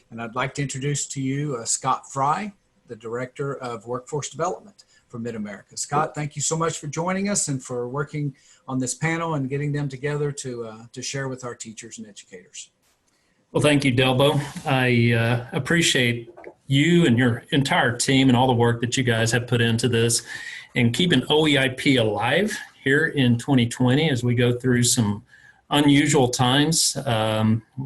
And I'd like to introduce to you Scott Fry, the Director of Workforce Development for Mid-America. Scott, thank you so much for joining us and for working on this panel and getting them together to share with our teachers and educators. Well, thank you, Delbo. I appreciate you and your entire team and all the work that you guys have put into this and keeping OEIP alive here in 2020 as we go through some unusual times,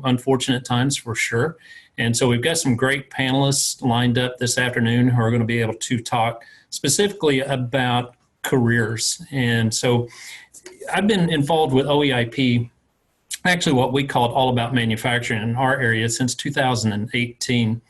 unfortunate times for sure. And so we've got some great panelists lined up this afternoon who are going to be able to talk specifically about careers. And so I've been involved with OEIP, actually what we called All About Manufacturing in our area since 2018.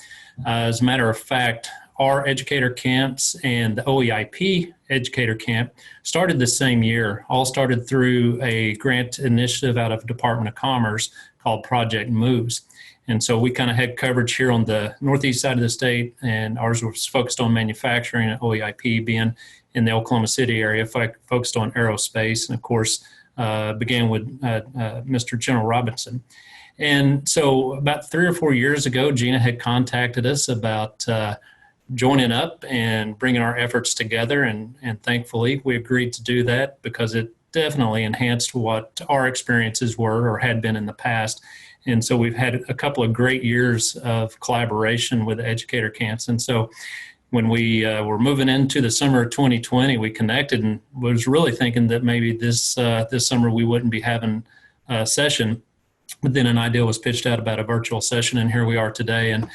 As a matter of fact, our educator camps and the OEIP educator camp started the same year, all started through a grant initiative out of Department of Commerce called Project Moves. And so we kind of had coverage here on the northeast side of the state, and ours was focused on manufacturing, and OEIP being in the Oklahoma City area, focused on aerospace, and of course began with Mr. General Robinson. And so about 3 or 4 years ago, Gina had contacted us about joining up and bringing our efforts together, and thankfully we agreed to do that because it definitely enhanced what our experiences were or had been in the past. And so we've had a couple of great years of collaboration with the educator camps. And so when we were moving into the summer of 2020, we connected and was really thinking that maybe this summer we wouldn't be having a session. But then an idea was pitched out about a virtual session, and here we are today. And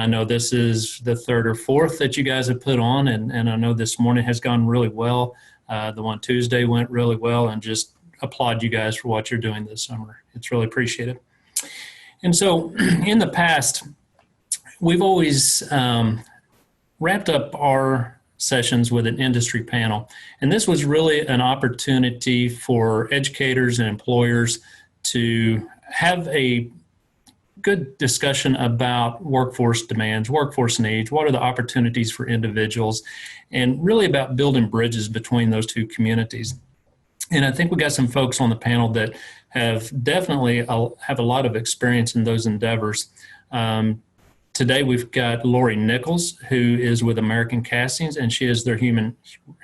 I know this is the 3rd or 4th that you guys have put on, and I know this morning has gone really well. The one Tuesday went really well, and just applaud you guys for what you're doing this summer. It's really appreciated. And so in the past, we've always wrapped up our sessions with an industry panel. And this was really an opportunity for educators and employers to have a good discussion about workforce demands, workforce needs, what are the opportunities for individuals, and really about building bridges between those two communities. And I think we got some folks on the panel that have definitely have a lot of experience in those endeavors. Today we've got Lori Nichols, who is with American Castings, and she is their human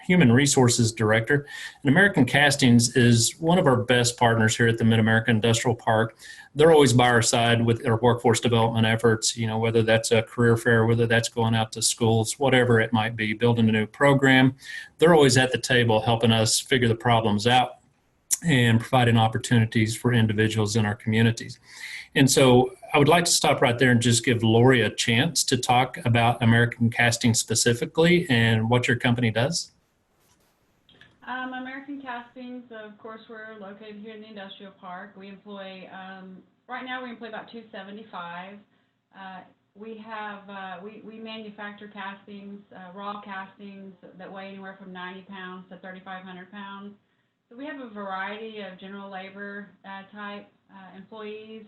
resources director. And American Castings is one of our best partners here at the Mid-America Industrial Park. They're always by our side with our workforce development efforts, you know, whether that's a career fair, whether that's going out to schools, whatever it might be, building a new program. They're always at the table helping us figure the problems out and providing opportunities for individuals in our communities. And so I would like to stop right there and just give Lori a chance to talk about American Casting specifically and what your company does. American Castings, of course, we're located here in the industrial park. We employ, right now we employ about 275. We manufacture castings, raw castings that weigh anywhere from 90 pounds to 3,500 pounds. So we have a variety of general labor type employees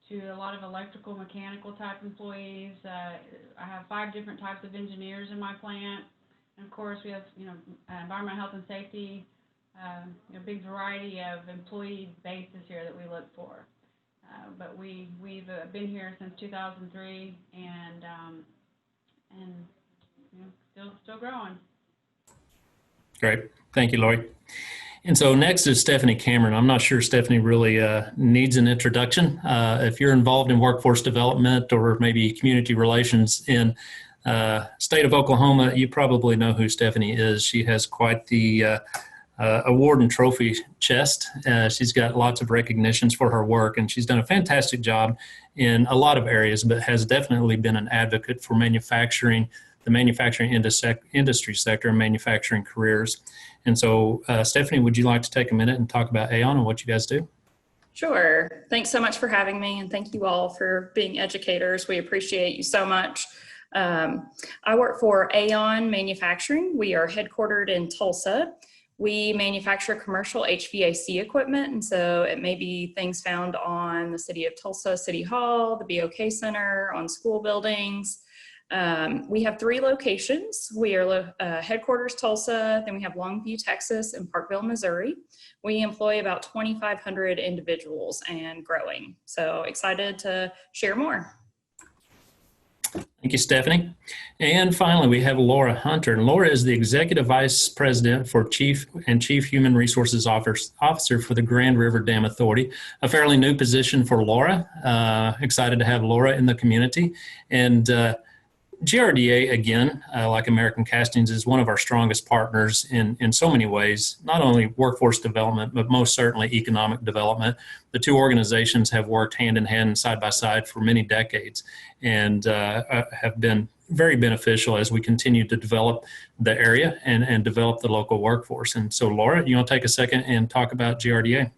to a lot of electrical, mechanical type employees. I have 5 different types of engineers in my plant. And of course, we have, environmental health and safety, a big variety of employee bases here that we look for. But we've been here since 2003 and still growing. Great. Thank you, Lori. And so next is Stephanie Cameron. I'm not sure Stephanie really needs an introduction. If you're involved in workforce development or maybe community relations in state of Oklahoma, you probably know who Stephanie is. She has quite the award and trophy chest. She's got lots of recognitions for her work, and she's done a fantastic job in a lot of areas, but has definitely been an advocate for manufacturing, the manufacturing industry sector and manufacturing careers. And so, Stephanie, would you like to take a minute and talk about Aeon and what you guys do? Sure. Thanks so much for having me, and thank you all for being educators. We appreciate you so much. I work for Aeon Manufacturing. We are headquartered in Tulsa. We manufacture commercial HVAC equipment, and so it may be things found on the City of Tulsa City Hall, the BOK Center, on school buildings. We have 3 locations. We are headquarters Tulsa, then we have Longview, Texas, and Parkville, Missouri. We employ about 2,500 individuals and growing. So excited to share more. Thank you, Stephanie. And finally, we have Laura Hunter. And Laura is the Executive Vice President for Chief Human Resources Officer for the Grand River Dam Authority, a fairly new position for Laura. Excited to have Laura in the community. And GRDA, again, like American Castings, is one of our strongest partners in so many ways, not only workforce development, but most certainly economic development. The two organizations have worked hand in hand, side by side for many decades, and have been very beneficial as we continue to develop the area and develop the local workforce. And so, Laura, you want to take a second and talk about GRDA?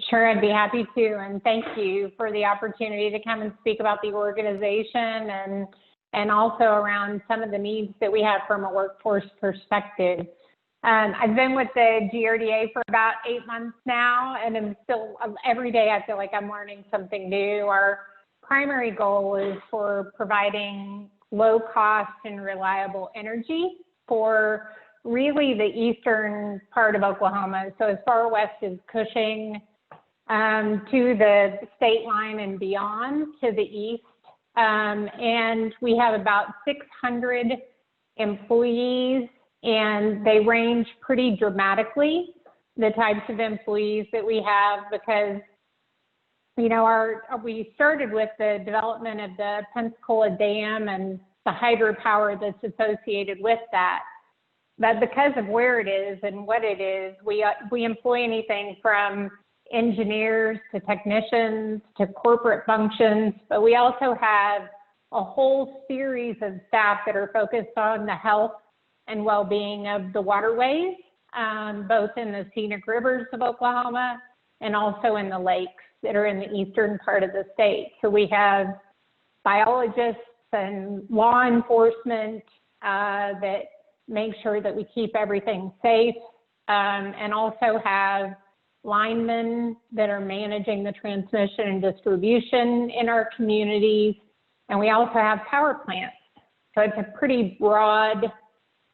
Sure, I'd be happy to, and thank you for the opportunity to come and speak about the organization and also around some of the needs that we have from a workforce perspective. I've been with the GRDA for about 8 months now, and I'm still, every day I feel like I'm learning something new. Our primary goal is for providing low cost and reliable energy for really the eastern part of Oklahoma. So as far west as Cushing, to the state line and beyond to the east. And we have about 600 employees, and they range pretty dramatically, the types of employees that we have, because, you know, we started with the development of the Pensacola Dam and the hydropower that's associated with that. But because of where it is and what it is, we employ anything from engineers to technicians to corporate functions, but we also have a whole series of staff that are focused on the health and well-being of the waterways, both in the scenic rivers of Oklahoma and also in the lakes that are in the eastern part of the state. So we have biologists and law enforcement that make sure that we keep everything safe, and also have linemen that are managing the transmission and distribution in our communities. And we also have power plants. So it's a pretty broad,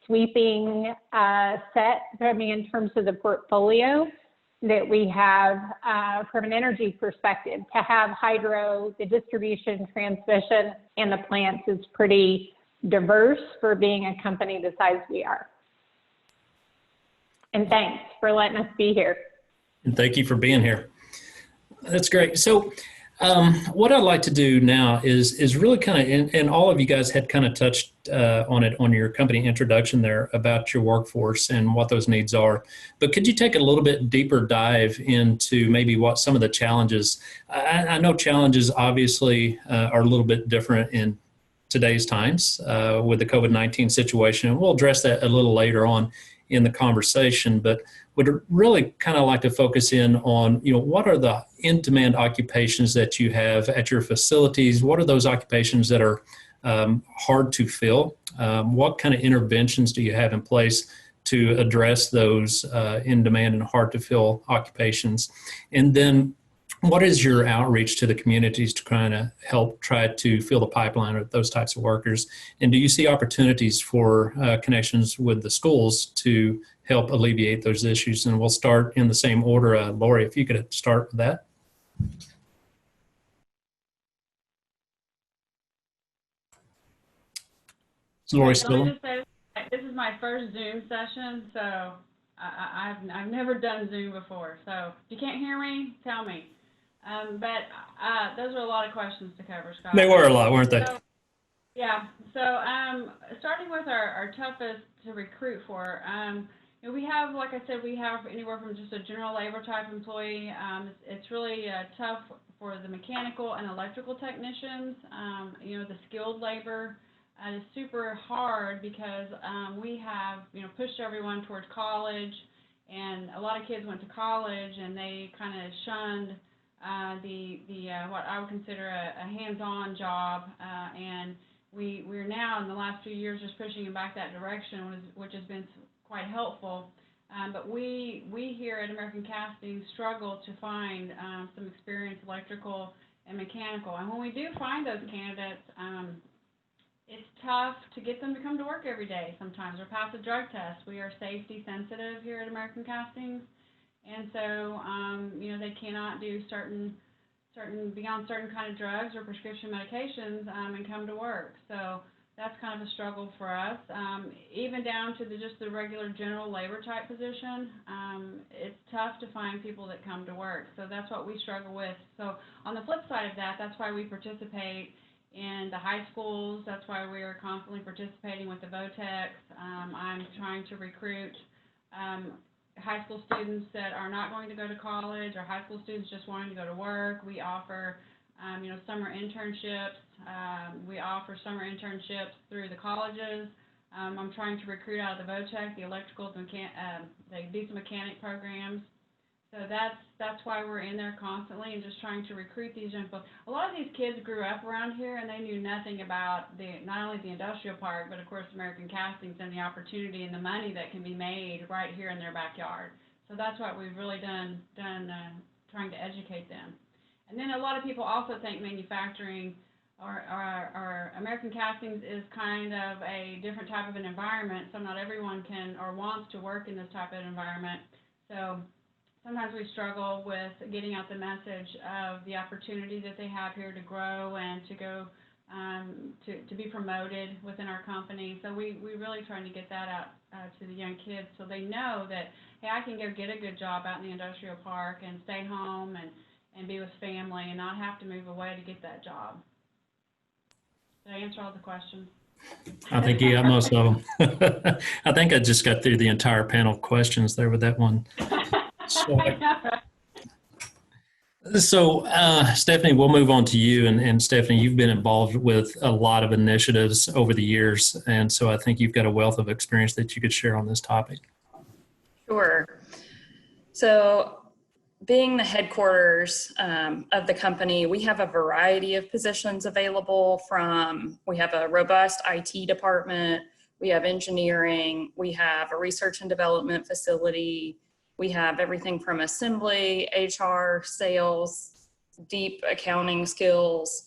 sweeping set, I mean, in terms of the portfolio that we have from an energy perspective. To have hydro, the distribution, transmission, and the plants is pretty diverse for being a company the size we are. And thanks for letting us be here. And thank you for being here. That's great. So what I'd like to do now is really kind of, and all of you guys had kind of touched on it on your company introduction there about your workforce and what those needs are. But could you take a little bit deeper dive into maybe what some of the challenges, I know challenges obviously are a little bit different in today's times with the COVID-19 situation. And we'll address that a little later on in the conversation, but would really kind of like to focus in on, you know, what are the in-demand occupations that you have at your facilities? What are those occupations that are hard to fill? What kind of interventions do you have in place to address those in-demand and hard to fill occupations? And then what is your outreach to the communities to kind of help try to fill the pipeline of those types of workers? And do you see opportunities for connections with the schools to help alleviate those issues? And we'll start in the same order. Lori, if you could start with that. Is Lori still on? This is my first Zoom session, so I've never done Zoom before. So if you can't hear me, tell me. But those are a lot of questions to cover, Scott. They were a lot, weren't they? So, yeah. So starting with our toughest to recruit for, you know, we have, like I said, we have anywhere from just a general labor type employee. It's really tough for the mechanical and electrical technicians. You know, the skilled labor is super hard because we have, you know, pushed everyone towards college, and a lot of kids went to college and they kind of shunned what I would consider a hands-on job, and we're now in the last few years just pushing back that direction, which has been quite helpful. But we here at American Casting struggle to find some experienced electrical and mechanical. And when we do find those candidates, it's tough to get them to come to work every day sometimes or pass a drug test. We are safety sensitive here at American Castings. And so, you know, they cannot do certain be on certain kind of drugs or prescription medications and come to work. So that's kind of a struggle for us. Even down to just the regular general labor type position, it's tough to find people that come to work. So that's what we struggle with. So on the flip side of that, that's why we participate in the high schools. That's why we are constantly participating with the VOTEX. I'm trying to recruit high school students that are not going to go to college, or high school students just wanting to go to work. We offer summer internships. We offer summer internships through the colleges. I'm trying to recruit out of the VOTEC, the electrical, the diesel mechanic programs. So that's why we're in there constantly and just trying to recruit these young folks. A lot of these kids grew up around here and they knew nothing about not only the industrial park, but of course American Castings and the opportunity and the money that can be made right here in their backyard. So that's what we've really done trying to educate them. And then a lot of people also think manufacturing or American Castings is kind of a different type of an environment, so not everyone can or wants to work in this type of environment. So sometimes we struggle with getting out the message of the opportunity that they have here to grow and to go to be promoted within our company. So we really trying to get that out to the young kids so they know that, hey, I can go get a good job out in the industrial park and stay home and be with family and not have to move away to get that job. Did I answer all the questions? I think you got most of them. I think I just got through the entire panel of questions there with that one. So Stephanie, we'll move on to you. And Stephanie, you've been involved with a lot of initiatives over the years. And so I think you've got a wealth of experience that you could share on this topic. Sure. So being the headquarters of the company, we have a variety of positions available we have a robust IT department, we have engineering, we have a research and development facility, we have everything from assembly, HR, sales, deep accounting skills,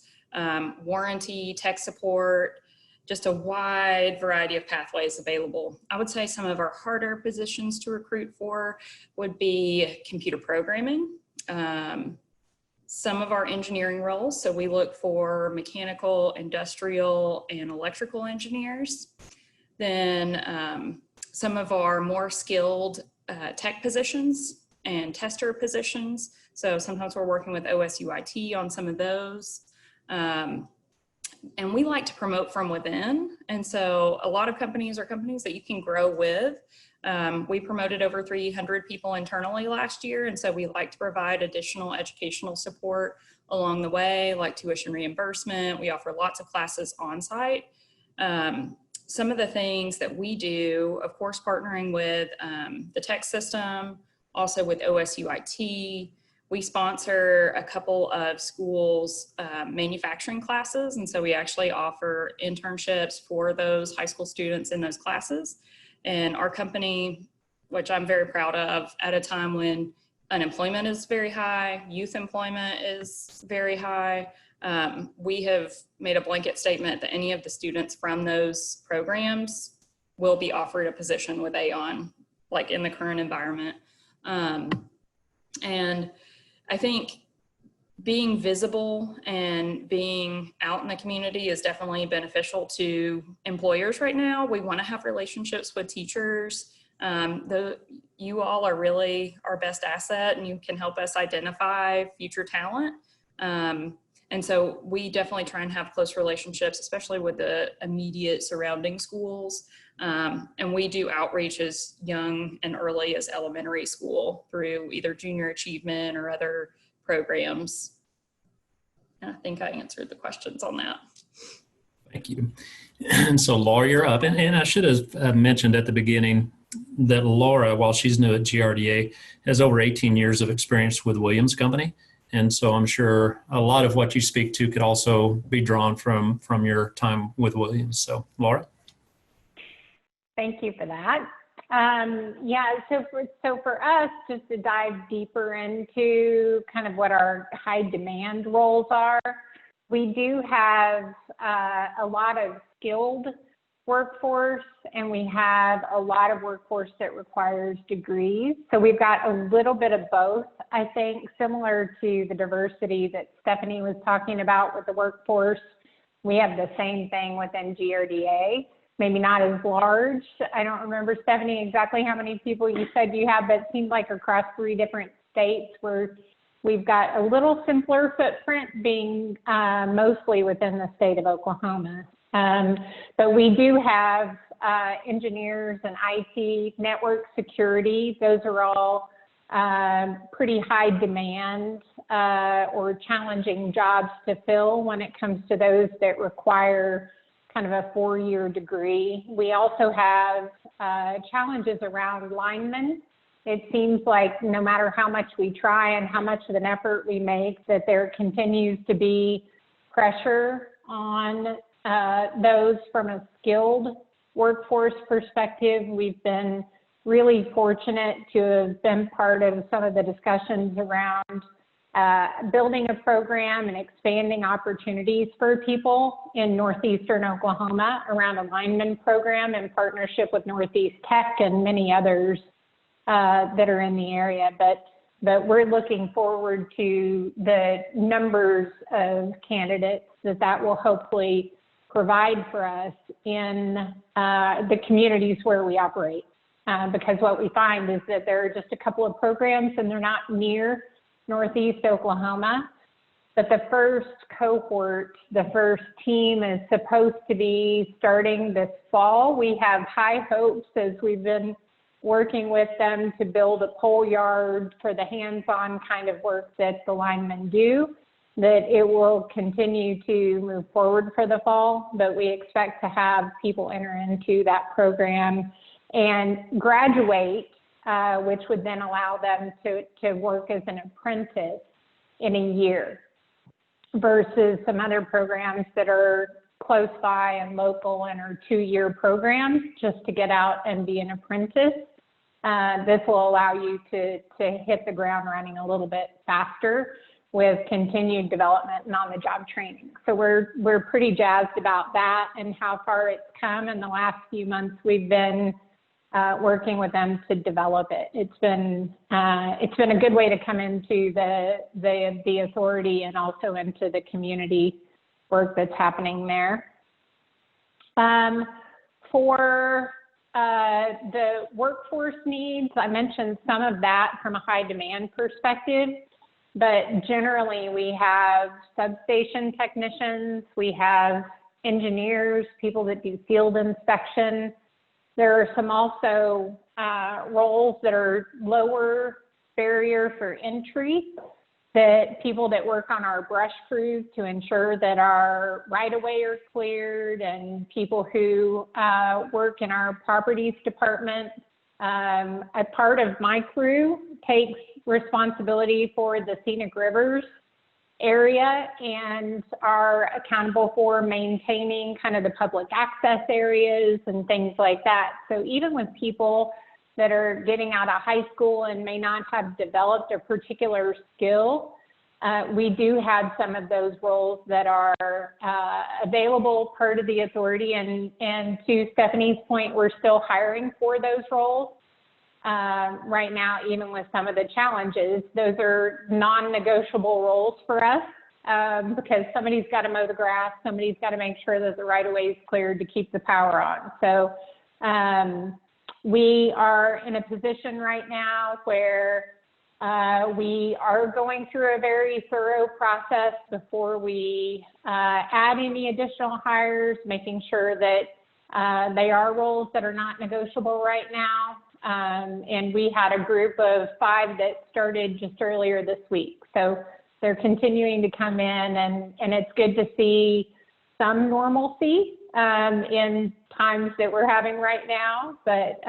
warranty, tech support, just a wide variety of pathways available. I would say some of our harder positions to recruit for would be computer programming, some of our engineering roles. So we look for mechanical, industrial, and electrical engineers. Then some of our more skilled tech positions and tester positions. So sometimes we're working with OSUIT on some of those. And we like to promote from within. And so a lot of companies are companies that you can grow with. We promoted over 300 people internally last year. And so we like to provide additional educational support along the way, like tuition reimbursement. We offer lots of classes on site. Some of the things that we do, of course, partnering with the tech system, also with OSUIT. We sponsor a couple of schools' manufacturing classes, and so we actually offer internships for those high school students in those classes. And our company, which I'm very proud of, at a time when unemployment is very high, youth employment is very high, we have made a blanket statement that any of the students from those programs will be offered a position with Aeon, like in the current environment. And I think being visible and being out in the community is definitely beneficial to employers right now. We want to have relationships with teachers. You all are really our best asset, and you can help us identify future talent. And so we definitely try and have close relationships, especially with the immediate surrounding schools. And we do outreach as young and early as elementary school through either junior achievement or other programs. And I think I answered the questions on that. Thank you. And so Laura, you're up. And I should have mentioned at the beginning that Laura, while she's new at GRDA, has over 18 years of experience with Williams Company. And so I'm sure a lot of what you speak to could also be drawn from your time with Williams. So Laura? Thank you for that. So for us, just to dive deeper into kind of what our high demand roles are, we do have a lot of skilled workforce, and we have a lot of workforce that requires degrees. So we've got a little bit of both, I think, similar to the diversity that Stephanie was talking about with the workforce. We have the same thing within GRDA, maybe not as large. I don't remember, Stephanie, exactly how many people you said you have, but it seems like across 3 different states where we've got a little simpler footprint, being mostly within the state of Oklahoma. But we do have engineers and IT, network security. Those are all pretty high demand or challenging jobs to fill when it comes to those that require kind of a 4-year degree. We also have challenges around linemen. It seems like no matter how much we try and how much of an effort we make, that there continues to be pressure on those from a skilled workforce perspective. We've been really fortunate to have been part of some of the discussions around building a program and expanding opportunities for people in northeastern Oklahoma around a lineman program in partnership with Northeast Tech and many others that are in the area. But we're looking forward to the numbers of candidates that will hopefully provide for us in the communities where we operate. Because what we find is that there are just a couple of programs and they're not near Northeast Oklahoma. But the first cohort, the first team is supposed to be starting this fall. We have high hopes as we've been working with them to build a pole yard for the hands-on kind of work that the linemen do, that it will continue to move forward for the fall. But we expect to have people enter into that program and graduate, which would then allow them to work as an apprentice in a year versus some other programs that are close by and local and are 2-year programs just to get out and be an apprentice. This will allow you to hit the ground running a little bit faster with continued development and on-the-job training. So we're pretty jazzed about that and how far it's come. In the last few months, we've been working with them to develop it. It's been a good way to come into the authority and also into the community work that's happening there. For the workforce needs, I mentioned some of that from a high demand perspective, but generally we have substation technicians, we have engineers, people that do field inspection. There are some also roles that are lower barrier for entry, that people that work on our brush crews to ensure that our right-of-way are cleared, and people who work in our properties department. A part of my crew takes responsibility for the scenic rivers area and are accountable for maintaining kind of the public access areas and things like that. So even with people that are getting out of high school and may not have developed a particular skill, we do have some of those roles that are available part of the authority. And to Stephanie's point, we're still hiring for those roles. Right now, even with some of the challenges, those are non-negotiable roles for us because somebody's got to mow the grass, somebody's got to make sure that the right-of-way is cleared to keep the power on. So we are in a position right now where we are going through a very thorough process before we add any additional hires, making sure that they are roles that are not negotiable right now. And we had a group of 5 that started just earlier this week. So they're continuing to come in, and it's good to see some normalcy in times that we're having right now. But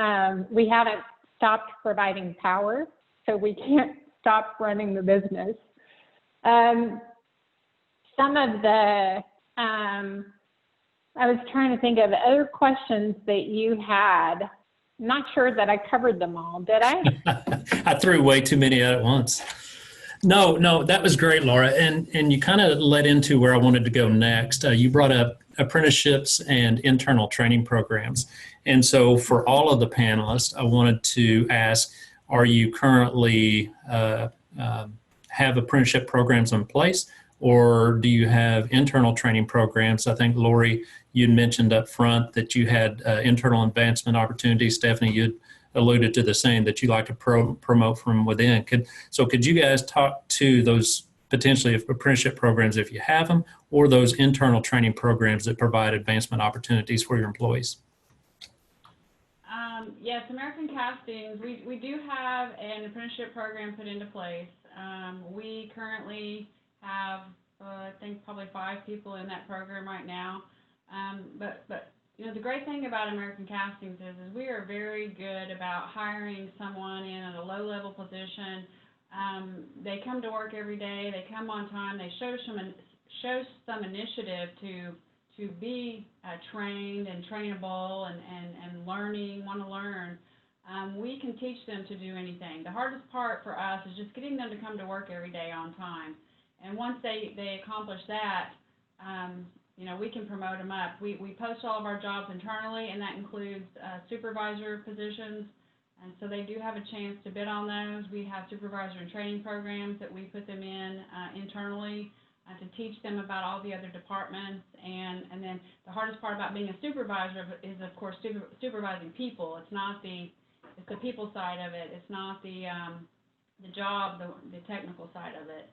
we haven't stopped providing power, so we can't stop running the business. Some of the, I was trying to think of other questions that you had. I'm not sure that I covered them all, did I? I threw way too many at once. No, that was great, Laura. And you kind of led into where I wanted to go next. You brought up apprenticeships and internal training programs. And so for all of the panelists, I wanted to ask, are you currently have apprenticeship programs in place, or do you have internal training programs? I think, Lori, you'd mentioned up front that you had internal advancement opportunities. Stephanie, you'd alluded to the same, that you like to promote from within. Could you guys talk to those potentially apprenticeship programs if you have them, or those internal training programs that provide advancement opportunities for your employees? Yes, American Castings, we do have an apprenticeship program put into place. We currently have, I think, probably 5 people in that program right now. But you know, the great thing about American Castings is we are very good about hiring someone in at a low-level position. They come to work every day. They come on time. They show some initiative to be trained and trainable and want to learn. We can teach them to do anything. The hardest part for us is just getting them to come to work every day on time. And once they accomplish that, you know, we can promote them up. We post all of our jobs internally, and that includes supervisor positions. And so they do have a chance to bid on those. We have supervisor and training programs that we put them in internally to teach them about all the other departments. And then the hardest part about being a supervisor is, of course, supervising people. It's the people side of it. It's not the job, the technical side of it.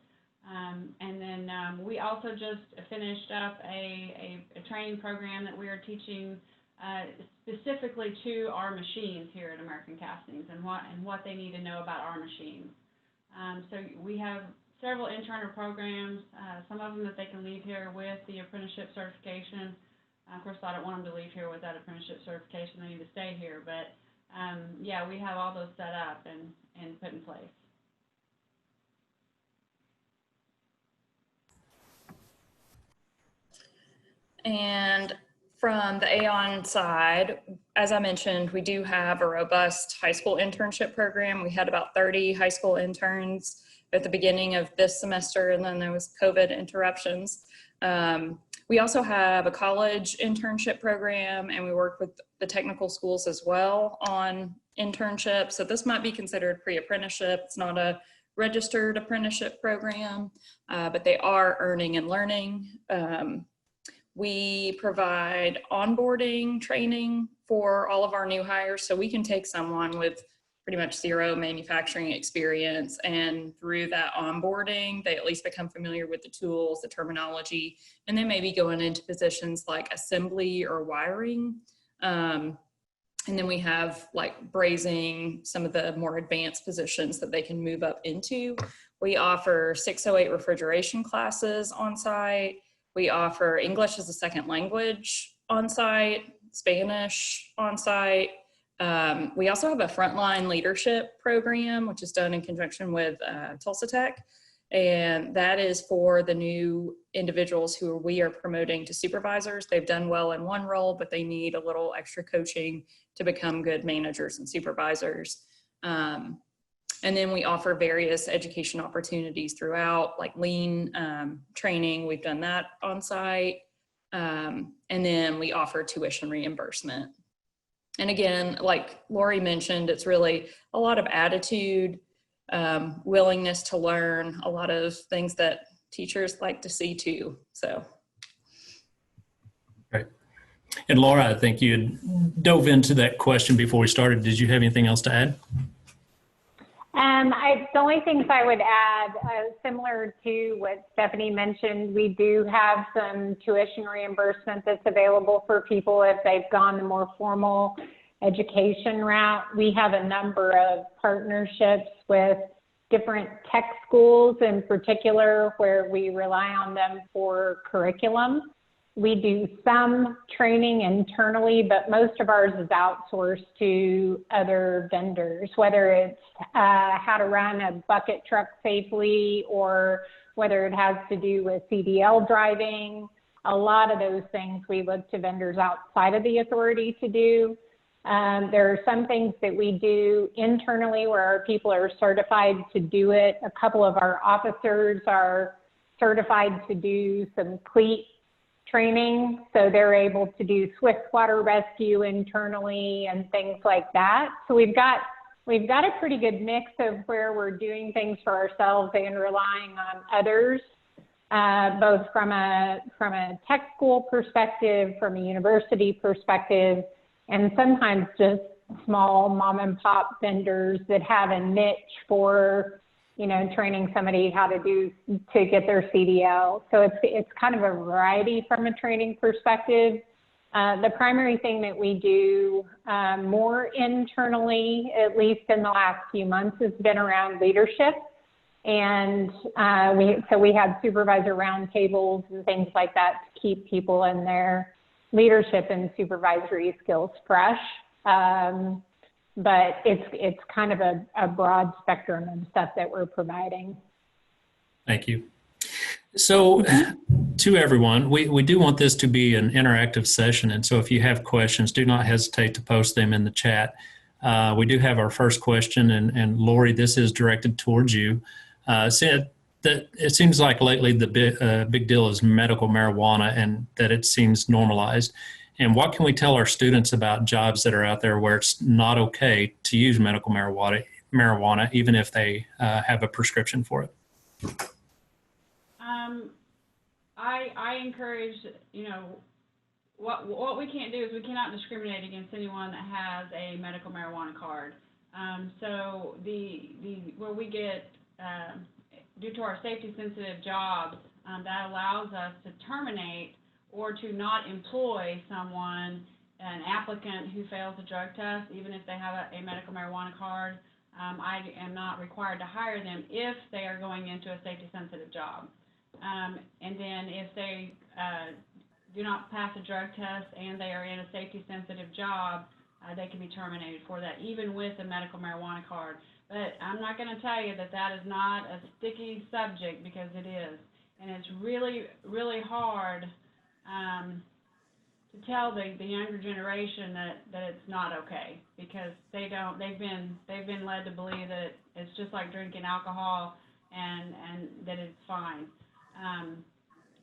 And then we also just finished up a training program that we are teaching specifically to our machines here at American Castings and what they need to know about our machines. So we have several internal programs, some of them that they can leave here with the apprenticeship certification. Of course, I don't want them to leave here without apprenticeship certification. They need to stay here. But yeah, we have all those set up and put in place. And from the Aeon side, as I mentioned, we do have a robust high school internship program. We had about 30 high school interns at the beginning of this semester, and then there was COVID interruptions. We also have a college internship program, and we work with the technical schools as well on internships. So this might be considered pre-apprenticeship. It's not a registered apprenticeship program, but they are earning and learning. We provide onboarding training for all of our new hires, so we can take someone with pretty much 0 manufacturing experience, and through that onboarding, they at least become familiar with the tools, the terminology, and they may be going into positions like assembly or wiring. And then we have like brazing, some of the more advanced positions that they can move up into. We offer 608 refrigeration classes on site. We offer English as a second language on site, Spanish on site. We also have a frontline leadership program, which is done in conjunction with Tulsa Tech. And that is for the new individuals who we are promoting to supervisors. They've done well in one role, but they need a little extra coaching to become good managers and supervisors. And then we offer various education opportunities throughout, like lean training. We've done that on site. And then we offer tuition reimbursement. And again, like Lori mentioned, it's really a lot of attitude, willingness to learn, a lot of things that teachers like to see too. So. Great. And Laura, I think you had dove into that question before we started. Did you have anything else to add? The only things I would add, similar to what Stephanie mentioned, we do have some tuition reimbursement that's available for people if they've gone the more formal education route. We have a number of partnerships with different tech schools in particular where we rely on them for curriculum. We do some training internally, but most of ours is outsourced to other vendors, whether it's how to run a bucket truck safely or whether it has to do with CDL driving. A lot of those things we look to vendors outside of the authority to do. There are some things that we do internally where our people are certified to do it. A couple of our officers are certified to do some cleat training, so they're able to do swift water rescue internally and things like that. So we've got a pretty good mix of where we're doing things for ourselves and relying on others, both from a tech school perspective, from a university perspective, and sometimes just small mom and pop vendors that have a niche for, you know, training somebody how to get their CDL. So it's kind of a variety from a training perspective. The primary thing that we do more internally, at least in the last few months, has been around leadership. And we have supervisor roundtables and things like that to keep people in their leadership and supervisory skills fresh. But it's kind of a broad spectrum of stuff that we're providing. Thank you. So to everyone, we do want this to be an interactive session. And so if you have questions, do not hesitate to post them in the chat. We do have our first question, and Lori, this is directed towards you. Said that it seems like lately the big deal is medical marijuana and that it seems normalized. And what can we tell our students about jobs that are out there where it's not okay to use medical marijuana even if they have a prescription for it? I encourage, you know, what we can't do is we cannot discriminate against anyone that has a medical marijuana card. So where we get, due to our safety sensitive jobs, that allows us to terminate or to not employ someone, an applicant who fails a drug test, even if they have a medical marijuana card. I am not required to hire them if they are going into a safety sensitive job. And then if they do not pass a drug test and they are in a safety sensitive job, they can be terminated for that, even with a medical marijuana card. But I'm not going to tell you that that is not a sticky subject, because it is. And it's really, really hard to tell the younger generation that it's not okay, because they've been led to believe that it's just like drinking alcohol and that it's fine.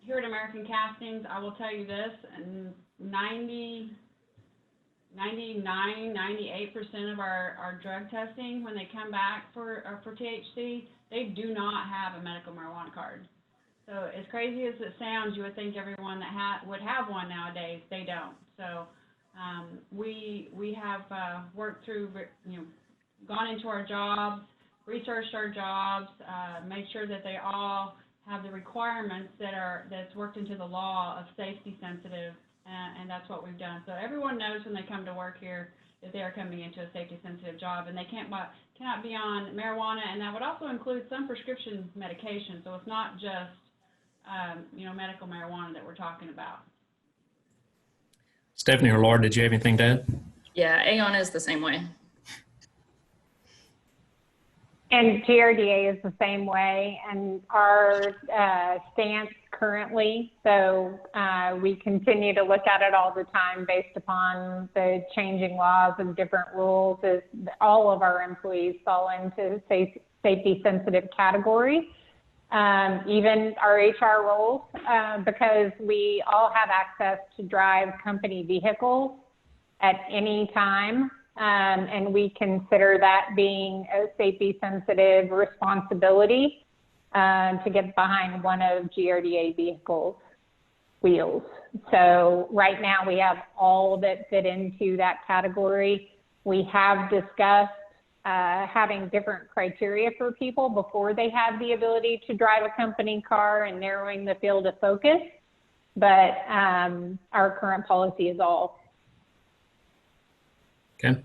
Here at American Castings, I will tell you this, 99, 98% of our drug testing, when they come back for THC, they do not have a medical marijuana card. So as crazy as it sounds, you would think everyone that would have one nowadays. They don't. So we have worked through, gone into our jobs, researched our jobs, made sure that they all have the requirements that's worked into the law of safety sensitive, and that's what we've done. So everyone knows when they come to work here that they are coming into a safety sensitive job, and they cannot be on marijuana, and that would also include some prescription medication. So it's not just medical marijuana that we're talking about. Stephanie or Laura, did you have anything to add? Yeah, Aeon is the same way. And GRDA is the same way, and our stance currently, so we continue to look at it all the time based upon the changing laws and different rules, is all of our employees fall into safety sensitive category, even our HR roles, because we all have access to drive company vehicles at any time. And we consider that being a safety sensitive responsibility to get behind one of GRDA vehicles' wheels. So right now we have all that fit into that category. We have discussed having different criteria for people before they have the ability to drive a company car and narrowing the field of focus. But our current policy is all. Okay.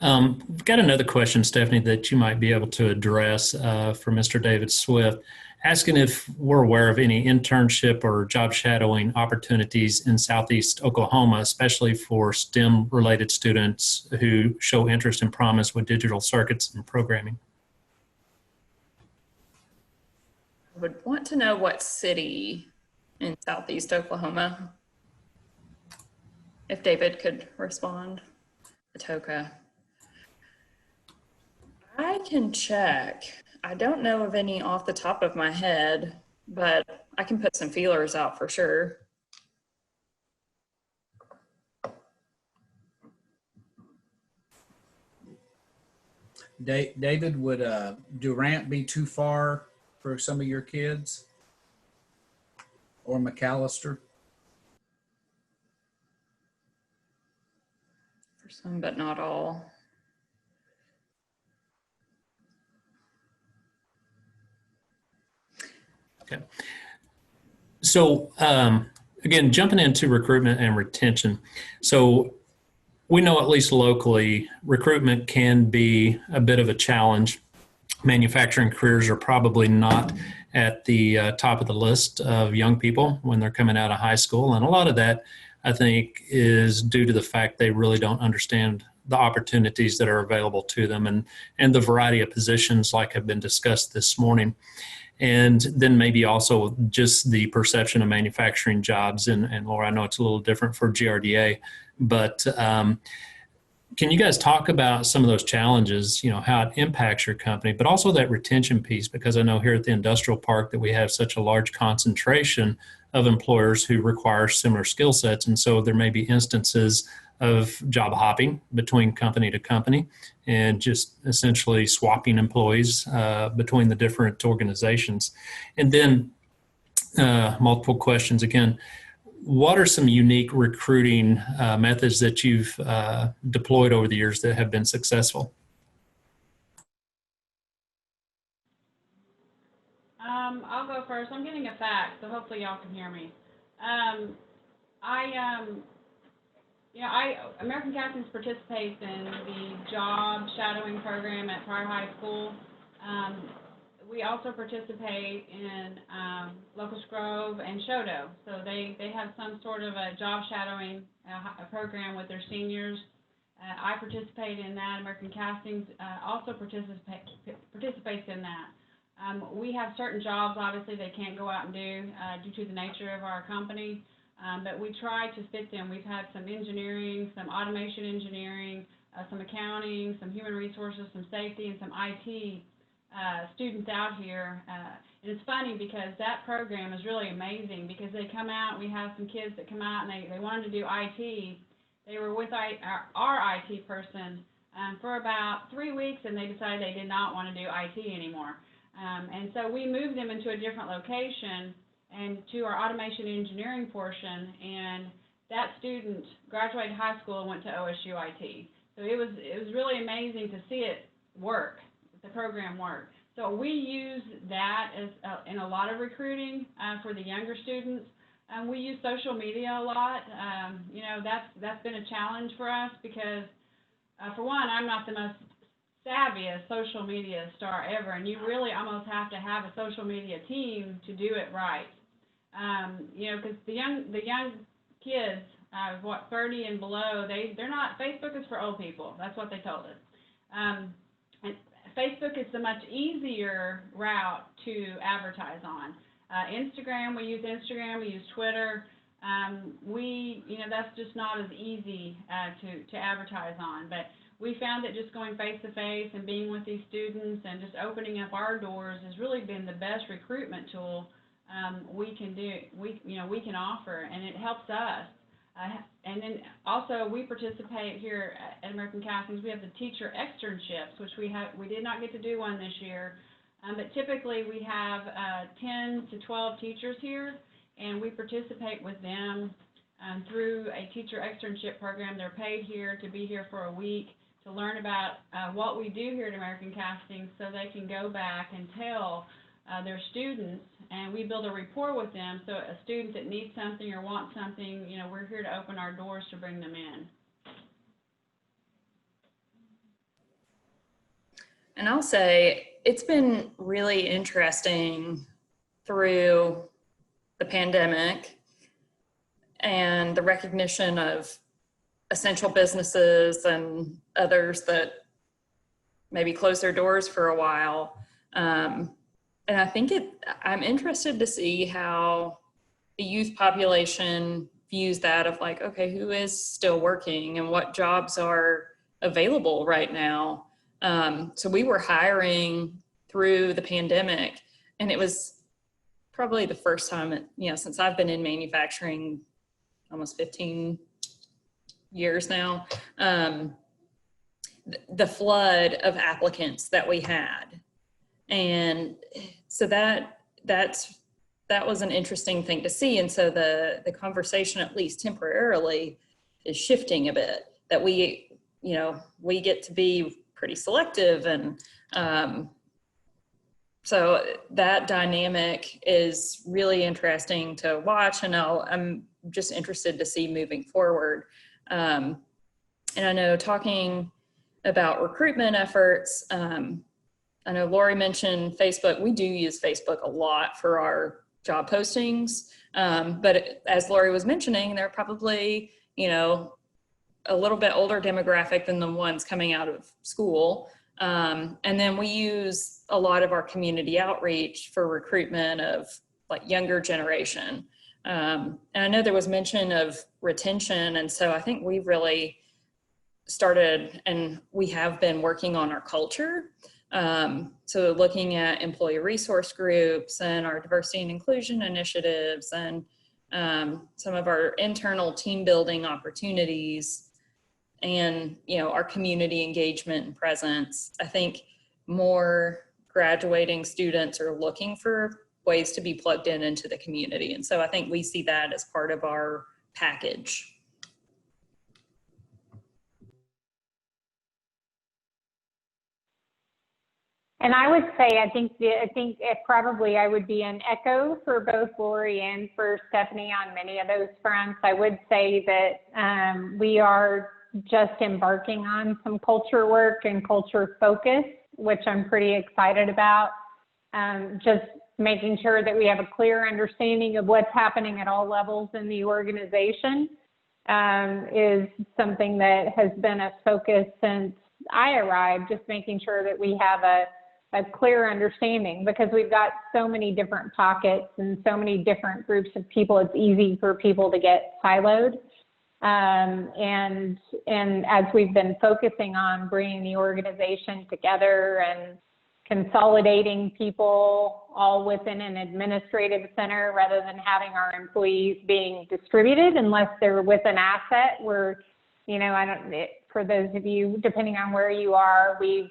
We've got another question, Stephanie, that you might be able to address for Mr. David Swift, asking if we're aware of any internship or job shadowing opportunities in Southeast Oklahoma, especially for STEM-related students who show interest and promise with digital circuits and programming. I would want to know what city in Southeast Oklahoma, if David could respond. Atoka. I can check. I don't know of any off the top of my head, but I can put some feelers out for sure. David, would Durant be too far for some of your kids? Or McAllister? For some, but not all. Okay. So again, jumping into recruitment and retention. So we know at least locally, recruitment can be a bit of a challenge. Manufacturing careers are probably not at the top of the list of young people when they're coming out of high school. And a lot of that, I think, is due to the fact they really don't understand the opportunities that are available to them and the variety of positions like have been discussed this morning. And then maybe also just the perception of manufacturing jobs. And Laura, I know it's a little different for GRDA, but can you guys talk about some of those challenges, you know, how it impacts your company, but also that retention piece? Because I know here at the industrial park that we have such a large concentration of employers who require similar skill sets. And so there may be instances of job hopping between company to company and just essentially swapping employees between the different organizations. And then multiple questions again. What are some unique recruiting methods that you've deployed over the years that have been successful? I'll go first. I'm getting a fax, so hopefully y'all can hear me. American Castings participates in the job shadowing program at Pryor High School. We also participate in Locust Grove and Shodo. So they have some sort of a job shadowing program with their seniors. I participate in that. American Castings also participates in that. We have certain jobs, obviously, they can't go out and do due to the nature of our company, but we try to fit them. We've had some engineering, some automation engineering, some accounting, some human resources, some safety, and some IT students out here. And it's funny because that program is really amazing because they come out, we have some kids that come out and they wanted to do IT. They were with our IT person for about 3 weeks and they decided they did not want to do IT anymore. And so we moved them into a different location and to our automation engineering portion, and that student graduated high school and went to OSU IT. So it was really amazing to see it work, the program work. So we use that as in a lot of recruiting for the younger students. We use social media a lot. You know, that's been a challenge for us because, for one, I'm not the most savviest social media star ever, and you really almost have to have a social media team to do it right. You know, because the young kids, 30 and below, they're not. Facebook is for old people. That's what they told us. And Facebook is the much easier route to advertise on. Instagram, we use Instagram, we use Twitter. That's just not as easy to advertise on. But we found that just going face to face and being with these students and just opening up our doors has really been the best recruitment tool we can offer, and it helps us. And then also we participate here at American Castings. We have the teacher externships, which we did not get to do one this year, but typically we have 10 to 12 teachers here, and we participate with them through a teacher externship program. They're paid here to be here for a week to learn about what we do here at American Castings, so they can go back and tell their students, and we build a rapport with them. So a student that needs something or wants something, we're here to open our doors to bring them in. And I'll say it's been really interesting through the pandemic and the recognition of essential businesses and others that maybe closed their doors for a while. And I think I'm interested to see how the youth population views that of like, okay, who is still working and what jobs are available right now. So we were hiring through the pandemic, and it was probably the first time, since I've been in manufacturing almost 15 years now, the flood of applicants that we had. And so that was an interesting thing to see. And so the conversation, at least temporarily, is shifting a bit, that we get to be pretty selective. And so that dynamic is really interesting to watch. And I'm just interested to see moving forward. And I know, talking about recruitment efforts, I know Lori mentioned Facebook. We do use Facebook a lot for our job postings. But as Lori was mentioning, they're probably, a little bit older demographic than the ones coming out of school. And then we use a lot of our community outreach for recruitment of like younger generation. And I know there was mention of retention. And so I think we've really started, and we have been working on our culture. So looking at employee resource groups and our diversity and inclusion initiatives, and some of our internal team building opportunities, and our community engagement and presence. I think more graduating students are looking for ways to be plugged into the community, and so I think we see that as part of our package. And I would say, I think it probably I would be an echo for both Lori and for Stephanie on many of those fronts. I would say that we are just embarking on some culture work and culture focus, which I'm pretty excited about. Just making sure that we have a clear understanding of what's happening at all levels in the organization is something that has been a focus since I arrived, just making sure that we have a clear understanding, because we've got so many different pockets and so many different groups of people. It's easy for people to get siloed. And as we've been focusing on bringing the organization together and consolidating people all within an administrative center rather than having our employees being distributed unless they're with an asset, where, for those of you, depending on where you are, we've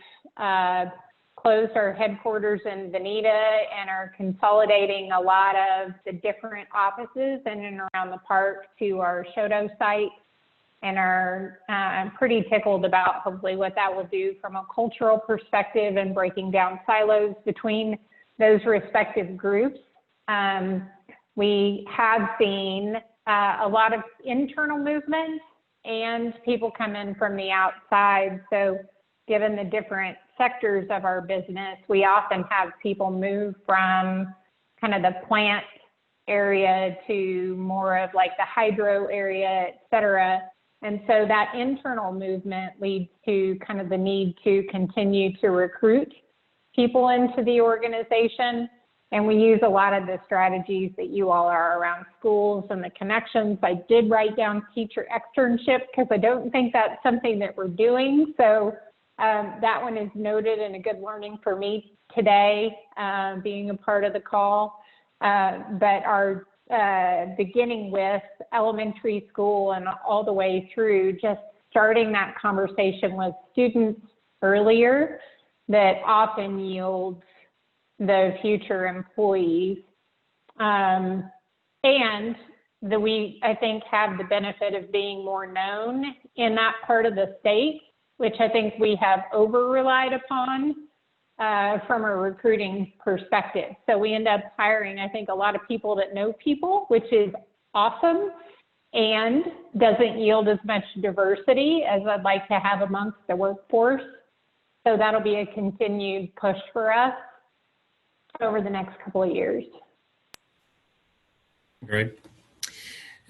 closed our headquarters in Veneta and are consolidating a lot of the different offices in and around the park to our Shoto site, and I'm pretty tickled about hopefully what that will do from a cultural perspective and breaking down silos between those respective groups. We have seen a lot of internal movement and people come in from the outside. So given the different sectors of our business, we often have people move from kind of the plant area to more of like the hydro area, et cetera. And so that internal movement leads to kind of the need to continue to recruit people into the organization. And we use a lot of the strategies that you all are around schools and the connections. I did write down teacher externship because I don't think that's something that we're doing. So that one is noted and a good learning for me today, being a part of the call. But our beginning with elementary school and all the way through, just starting that conversation with students earlier, that often yields the future employees. And we, I think, have the benefit of being more known in that part of the state, which I think we have over-relied upon from a recruiting perspective. So we end up hiring, I think, a lot of people that know people, which is awesome and doesn't yield as much diversity as I'd like to have amongst the workforce. So that'll be a continued push for us over the next couple of years. Great.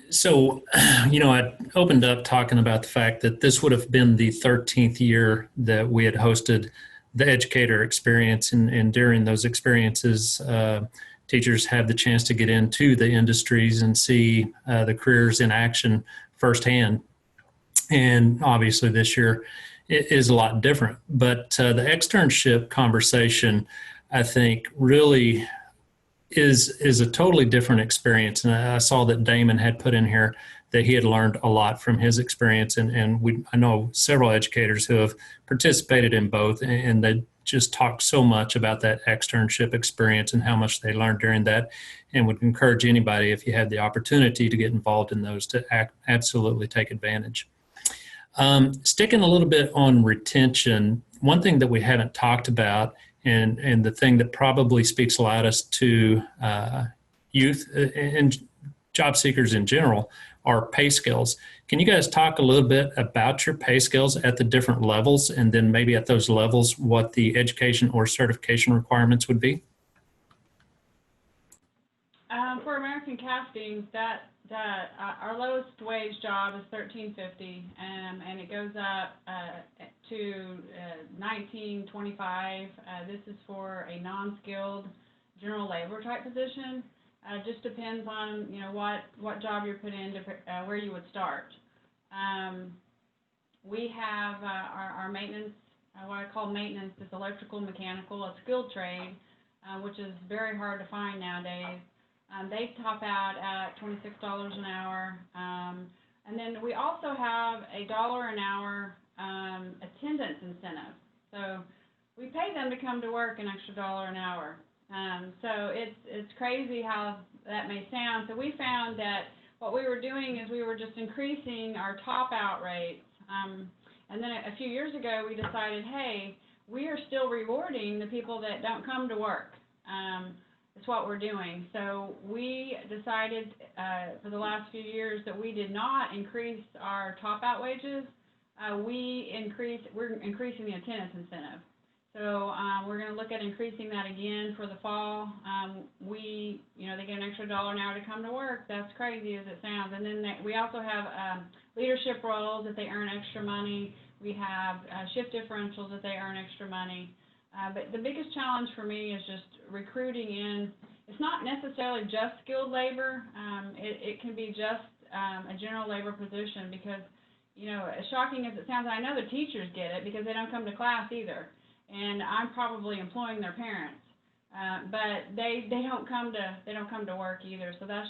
So, I opened up talking about the fact that this would have been the 13th year that we had hosted the educator experience. And during those experiences, teachers had the chance to get into the industries and see the careers in action firsthand. And obviously this year is a lot different. But the externship conversation, I think, really is a totally different experience. And I saw that Damon had put in here that he had learned a lot from his experience. And I know several educators who have participated in both, and they just talked so much about that externship experience and how much they learned during that, and would encourage anybody, if you had the opportunity to get involved in those, to absolutely take advantage. Sticking a little bit on retention, one thing that we haven't talked about, and the thing that probably speaks loudest to youth and job seekers in general, are pay scales. Can you guys talk a little bit about your pay scales at the different levels, and then maybe at those levels what the education or certification requirements would be? For American Castings, our lowest wage job is $13.50, and it goes up to $19.25. This is for a non-skilled general labor type position. Just depends on what job you're put in, where you would start. We have our maintenance, what I call maintenance, is electrical, mechanical, a skilled trade, which is very hard to find nowadays. They top out at $26 an hour. And then we also have $1 an hour attendance incentive. So we pay them to come to work an extra $1 an hour. So it's crazy how that may sound. So we found that what we were doing is we were just increasing our top out rates. And then a few years ago, we decided, hey, we are still rewarding the people that don't come to work. It's what we're doing. So we decided for the last few years that we did not increase our top out wages. We're increasing the attendance incentive. So we're going to look at increasing that again for the fall. They get an extra $1 an hour to come to work. That's crazy as it sounds. And then we also have leadership roles that they earn extra money. We have shift differentials that they earn extra money. But the biggest challenge for me is just recruiting in. It's not necessarily just skilled labor. It can be just a general labor position because, as shocking as it sounds, I know the teachers get it because they don't come to class either. And I'm probably employing their parents, but they don't come to work either. So that's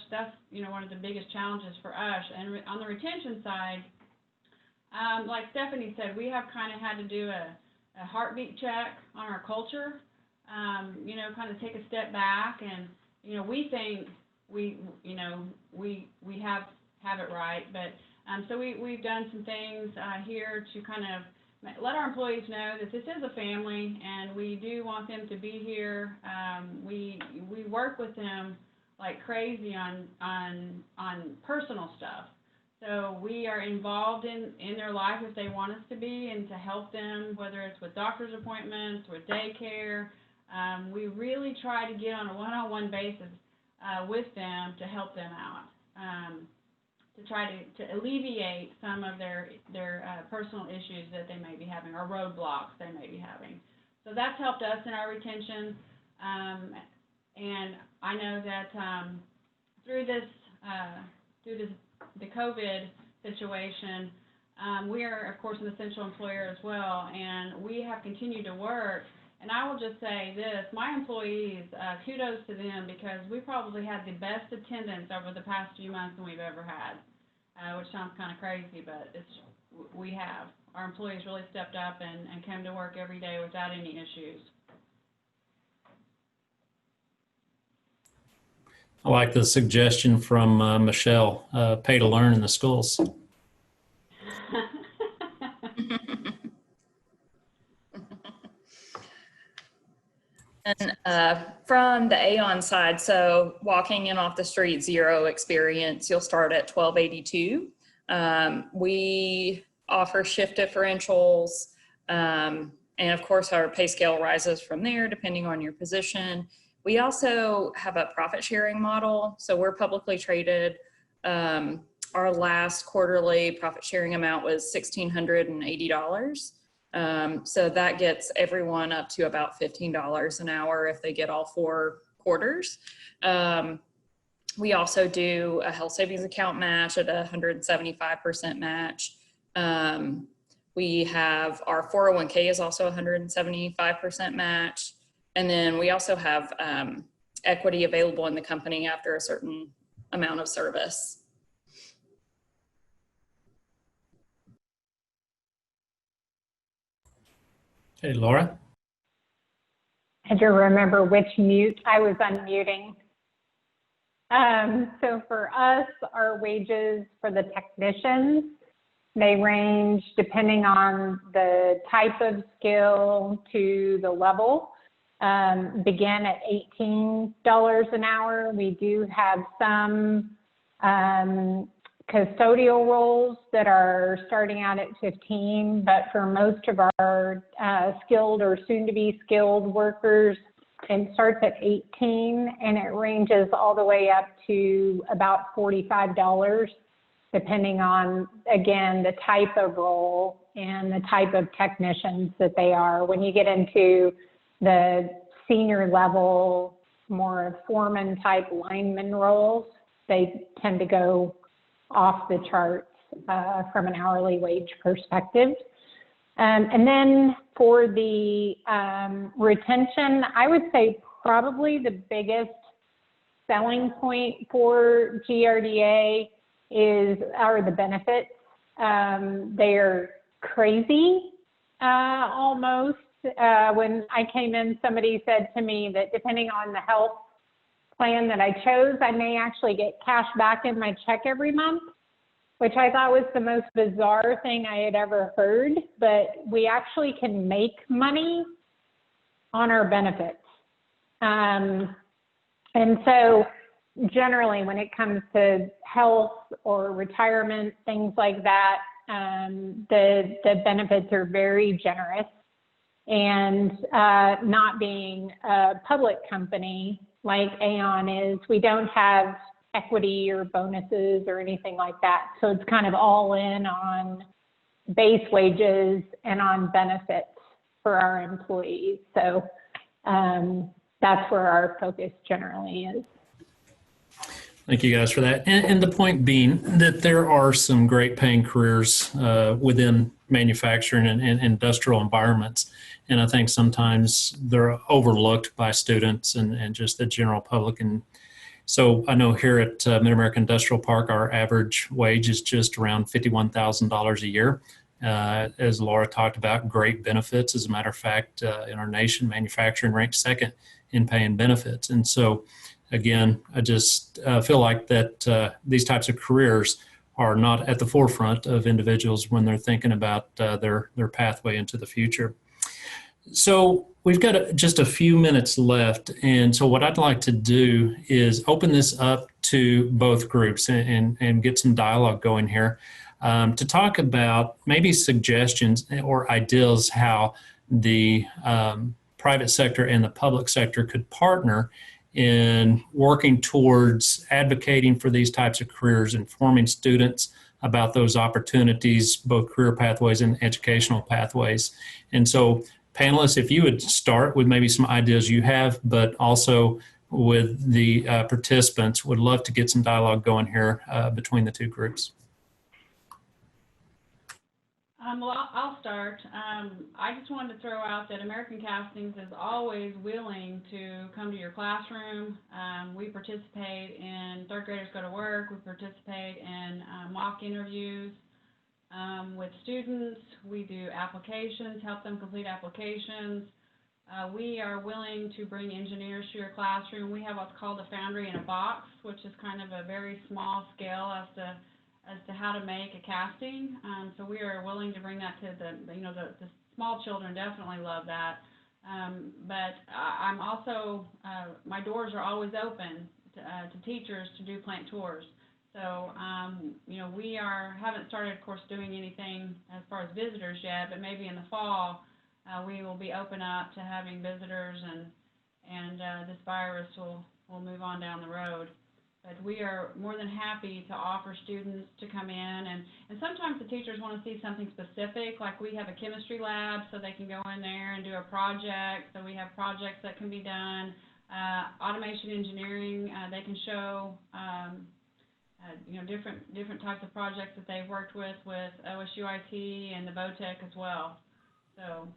one of the biggest challenges for us. And on the retention side, like Stephanie said, we have kind of had to do a heartbeat check on our culture. Kind of take a step back, and we think we have it right, but so we've done some things here to kind of let our employees know that this is a family, and we do want them to be here. We work with them like crazy on personal stuff. So we are involved in their life if they want us to be, and to help them, whether it's with doctor's appointments, with daycare. We really try to get on a one-on-one basis with them to help them out. To try to alleviate some of their personal issues that they may be having, or roadblocks they may be having. So that's helped us in our retention. And I know that through the COVID situation, we are, of course, an essential employer as well, and we have continued to work. And I will just say this, my employees, kudos to them, because we probably had the best attendance over the past few months than we've ever had, which sounds kind of crazy, but we have. Our employees really stepped up and came to work every day without any issues. I like the suggestion from Michelle, pay to learn in the schools. And from the Aeon side, so walking in off the street, zero experience, you'll start at $12.82. We offer shift differentials, and of course our pay scale rises from there depending on your position. We also have a profit sharing model, so we're publicly traded. Our last quarterly profit sharing amount was $1,680. So that gets everyone up to about $15 an hour if they get all 4 quarters. We also do a health savings account match at 175% match. We have our 401k is also 175% match. And then we also have equity available in the company after a certain amount of service. Hey, Laura. I had to remember which mute I was unmuting. So for us, our wages for the technicians, they range depending on the type of skill to the level. Begin at $18 an hour. We do have some custodial roles that are starting out at 15, but for most of our skilled or soon-to-be skilled workers, it starts at 18 and it ranges all the way up to about $45, depending on, again, the type of role and the type of technicians that they are. When you get into the senior level, more foreman type lineman roles, they tend to go off the charts from an hourly wage perspective. And then for the retention, I would say probably the biggest selling point for GRDA are the benefits. They are crazy almost. When I came in, somebody said to me that depending on the health plan that I chose, I may actually get cash back in my check every month, which I thought was the most bizarre thing I had ever heard. But we actually can make money on our benefits. And so generally when it comes to health or retirement, things like that, the benefits are very generous. And not being a public company like Aeon is, we don't have equity or bonuses or anything like that. So it's kind of all in on base wages and on benefits for our employees. So that's where our focus generally is. Thank you guys for that. And the point being that there are some great paying careers within manufacturing and industrial environments. And I think sometimes they're overlooked by students and just the general public. And so I know here at Mid-America Industrial Park, our average wage is just around $51,000 a year. As Laura talked about, great benefits. As a matter of fact, in our nation, manufacturing ranks second in pay and benefits. And so again, I just feel like that these types of careers are not at the forefront of individuals when they're thinking about their pathway into the future. So we've got just a few minutes left. And so what I'd like to do is open this up to both groups and get some dialogue going here to talk about maybe suggestions or ideas how the private sector and the public sector could partner in working towards advocating for these types of careers, informing students about those opportunities, both career pathways and educational pathways. And so panelists, if you would start with maybe some ideas you have, but also with the participants, would love to get some dialogue going here between the two groups. Well, I'll start. I just wanted to throw out that American Castings is always willing to come to your classroom. We participate in Third Graders Go to Work. We participate in mock interviews with students. We do applications, help them complete applications. We are willing to bring engineers to your classroom. We have what's called a foundry in a box, which is kind of a very small scale as to how to make a casting. So we are willing to bring that to the small children definitely love that. But I'm also, my doors are always open to teachers to do plant tours. So, we haven't started, of course, doing anything as far as visitors yet, but maybe in the fall, we will be open up to having visitors and this virus will move on down the road. But we are more than happy to offer students to come in, and sometimes the teachers want to see something specific, like we have a chemistry lab so they can go in there and do a project. So we have projects that can be done. Automation engineering, they can show different types of projects that they've worked with OSUIT and the BOTEC as well. So.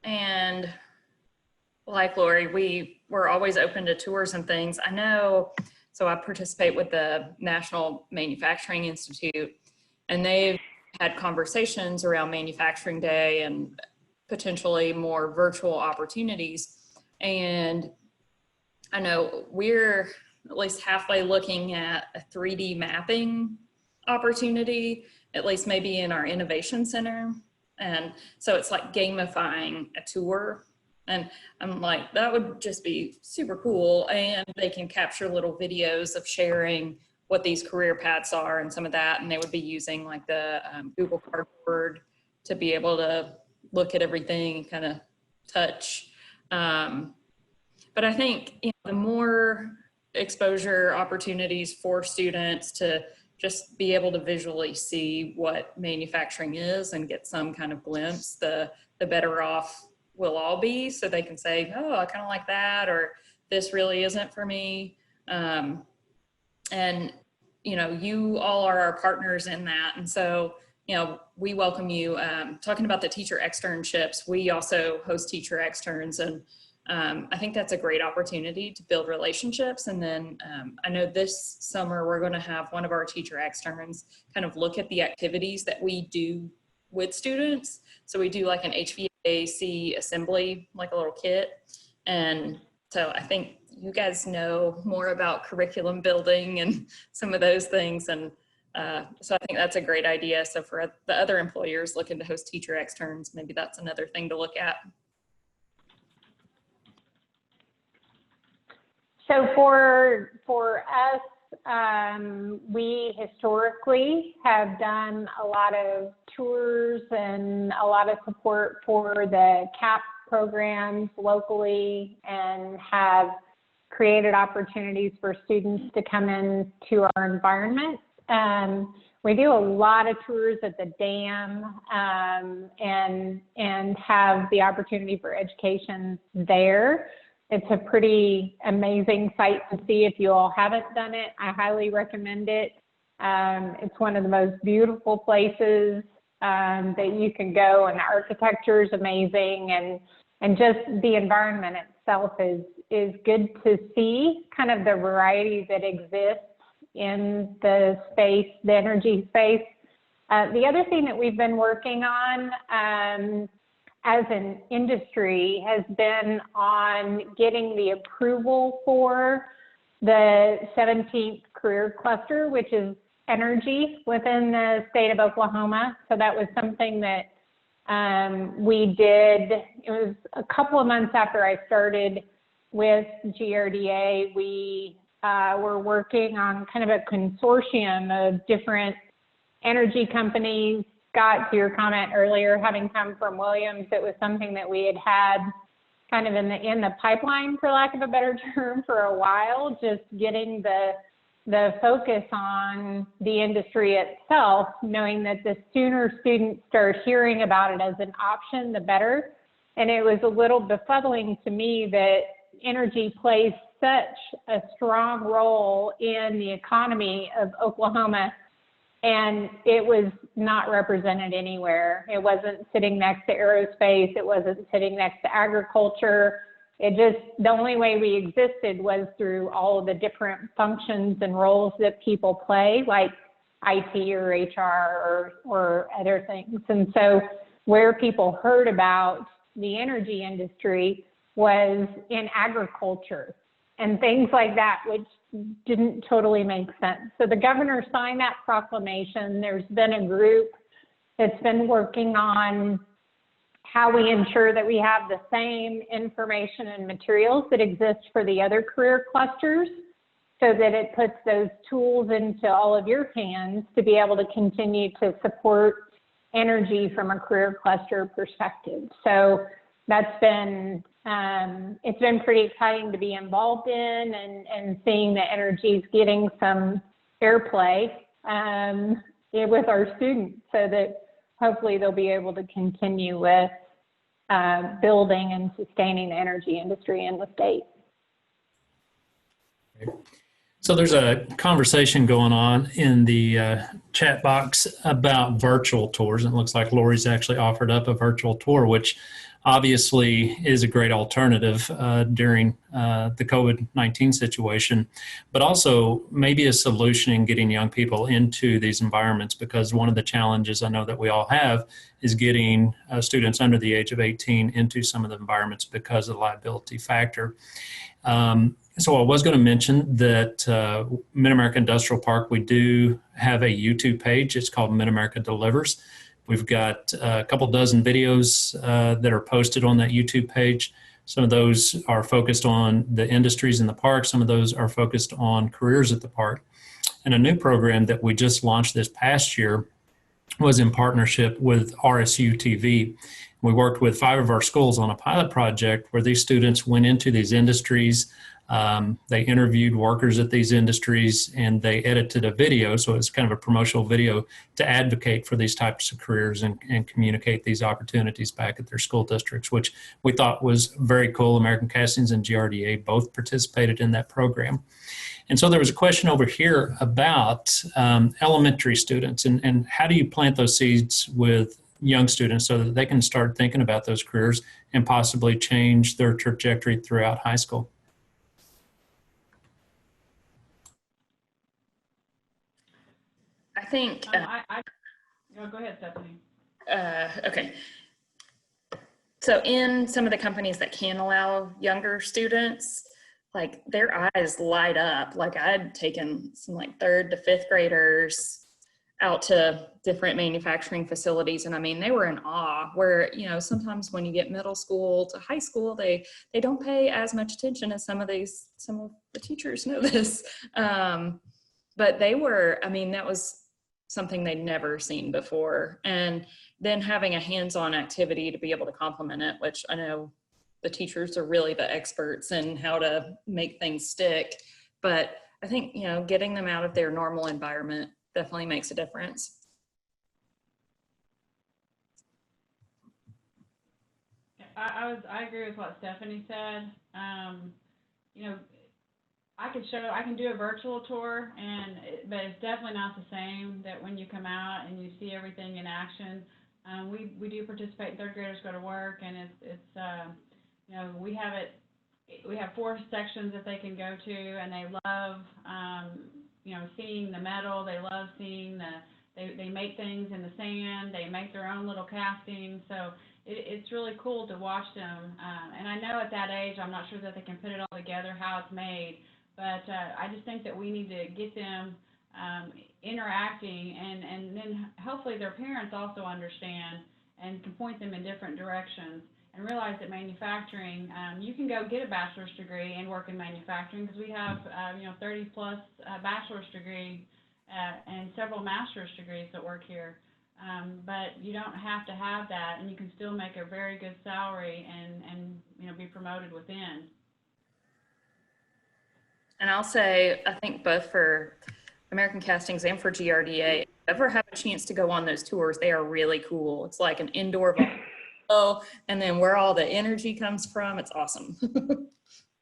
And like Lori, we're always open to tours and things. I know, so I participate with the National Manufacturing Institute, and they've had conversations around Manufacturing Day and potentially more virtual opportunities. And I know we're at least halfway looking at a 3D mapping opportunity, at least maybe in our innovation center. And so it's like gamifying a tour. And I'm like, that would just be super cool. And they can capture little videos of sharing what these career paths are and some of that. And they would be using like the Google Cardboard to be able to look at everything and kind of touch. But I think the more exposure opportunities for students to just be able to visually see what manufacturing is and get some kind of glimpse, the better off we'll all be, so they can say, oh, I kind of like that, or this really isn't for me. And you all are our partners in that. And so, we welcome you. Talking about the teacher externships, we also host teacher externs, and I think that's a great opportunity to build relationships. And then I know this summer we're going to have one of our teacher externs kind of look at the activities that we do with students. So we do like an HVAC assembly, like a little kit. And so I think you guys know more about curriculum building and some of those things. And so I think that's a great idea. So for the other employers looking to host teacher externs, maybe that's another thing to look at. So for us, we historically have done a lot of tours and a lot of support for the CAP programs locally, and have created opportunities for students to come into our environment. We do a lot of tours at the dam, and have the opportunity for education there. It's a pretty amazing sight to see. If you all haven't done it, I highly recommend it. It's one of the most beautiful places that you can go, and the architecture is amazing, and just the environment itself is good to see, kind of the variety that exists in the space, the energy space. The other thing that we've been working on as an industry has been on getting the approval for the 17th career cluster, which is energy within the state of Oklahoma. So that was something that we did. It was a couple of months after I started with GRDA. We were working on kind of a consortium of different energy companies. Scott, to your comment earlier, having come from Williams, it was something that we had kind of in the pipeline, for lack of a better term, for a while, just getting the focus on the industry itself, knowing that the sooner students start hearing about it as an option, the better. And it was a little befuddling to me that energy plays such a strong role in the economy of Oklahoma, and it was not represented anywhere. It wasn't sitting next to aerospace. It wasn't sitting next to agriculture. The only way we existed was through all of the different functions and roles that people play, like IT or HR or other things. And so where people heard about the energy industry was in agriculture and things like that, which didn't totally make sense. So the governor signed that proclamation. There's been a group that's been working on how we ensure that we have the same information and materials that exist for the other career clusters, so that it puts those tools into all of your hands to be able to continue to support energy from a career cluster perspective. So that's been, it's been pretty exciting to be involved in, and seeing that energy is getting some airplay with our students, so that hopefully they'll be able to continue with building and sustaining the energy industry in the state. So there's a conversation going on in the chat box about virtual tours, and it looks like Lori's actually offered up a virtual tour, which obviously is a great alternative during the COVID-19 situation, but also maybe a solution in getting young people into these environments, because one of the challenges I know that we all have is getting students under the age of 18 into some of the environments because of the liability factor. So I was going to mention that Mid-America Industrial Park, we do have a YouTube page. It's called Mid-America Delivers. We've got a couple dozen videos that are posted on that YouTube page. Some of those are focused on the industries in the park. Some of those are focused on careers at the park. And a new program that we just launched this past year was in partnership with RSU TV. We worked with 5 of our schools on a pilot project where these students went into these industries. They interviewed workers at these industries, and they edited a video. So it's kind of a promotional video to advocate for these types of careers and communicate these opportunities back at their school districts, which we thought was very cool. American Castings and GRDA both participated in that program. And so there was a question over here about elementary students and how do you plant those seeds with young students so that they can start thinking about those careers and possibly change their trajectory throughout high school. I think. No, go ahead, Stephanie. Okay. So in some of the companies that can allow younger students, like their eyes light up. Like I'd taken some like 3rd to 5th graders out to different manufacturing facilities. And I mean, they were in awe where, you know, sometimes when you get middle school to high school, they don't pay as much attention as some of the teachers know this. But they were, I mean, that was something they'd never seen before. And then having a hands-on activity to be able to complement it, which I know the teachers are really the experts in how to make things stick. But I think, you know, getting them out of their normal environment definitely makes a difference. I agree with what Stephanie said. You know, I can do a virtual tour, but it's definitely not the same that when you come out and you see everything in action. We do participate. 3rd graders go to work, and it's you know, we have 4 sections that they can go to, and they love you know, seeing the metal. They love seeing they make things in the sand. They make their own little castings. So it's really cool to watch them. And I know at that age, I'm not sure that they can put it all together how it's made. But I just think that we need to get them interacting, and then hopefully their parents also understand and can point them in different directions and realize that manufacturing, you can go get a bachelor's degree and work in manufacturing, because we have, you know, 30 plus bachelor's degree and several master's degrees that work here. But you don't have to have that, and you can still make a very good salary and you know, be promoted within. And I'll say, I think both for American Castings and for GRDA, if you ever have a chance to go on those tours, they are really cool. It's like an indoor volcano, and then where all the energy comes from, it's awesome.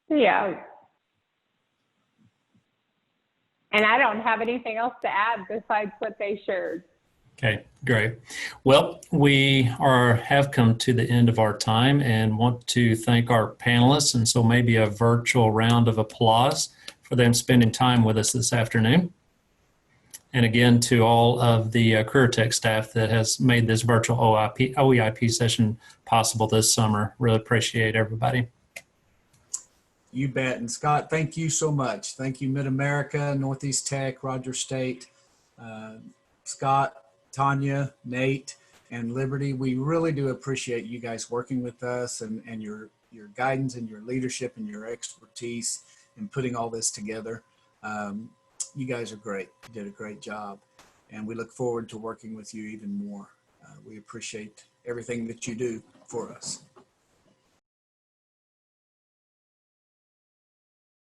Yeah. And I don't have anything else to add besides what they shared. Okay, great. Well, we have come to the end of our time and want to thank our panelists, and so maybe a virtual round of applause for them spending time with us this afternoon. And again, to all of the Career Tech staff that has made this virtual OEIP session possible this summer. Really appreciate everybody. You bet. And Scott, thank you so much. Thank you, Mid-America, Northeast Tech, Rogers State, Scott, Tanya, Nate, and Liberty. We really do appreciate you guys working with us and your guidance and your leadership and your expertise in putting all this together. You guys are great. You did a great job, and we look forward to working with you even more. We appreciate everything that you do for us.